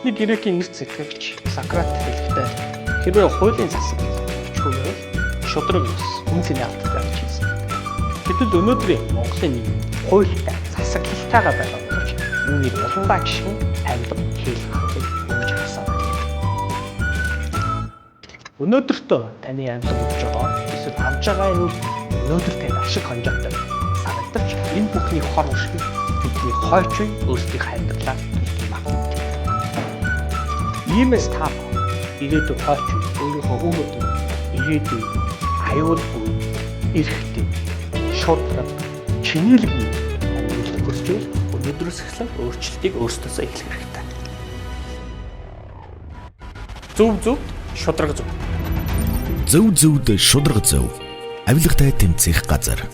Бидний грекийн нэр зэтгэгч Сократ хэлэхдээ хэрвээ хуулийн засаг чөлөөл шудраг ус үнцний авттай гэж хэлсэн. Гэтэл өнөөдрийн Монголын нийгэм хуультай засаг хэлтайгаа байгаа боловч үүнийг уландаа гişгэн амьд хийх хөлөг өгч харсан. Өнөөдөртөө таны амьд өгч байгаа эсвэл авж байгаа энэ өнөөдөр танд ашиг хонжоотой санагдаж энэ бүхний хор уршиг бидний хойч үе өөрсдийн амьдралаа төлөвлөж байна. Иймээс та ирээдүйн хойч үе өөрийнхөө өмөрдөө ирээдүйн аюулгүй эрэхтэй шудраг чинэлгүй амьдрал хүсч өнөөдрөөс эхлэн өөрчлөлтийг өөрсдөөсөө эхлэх хэрэгтэй. Зөв шудраг зөв. Зөв зөвд шудраг зөв. Авилгатай тэмцэх газар.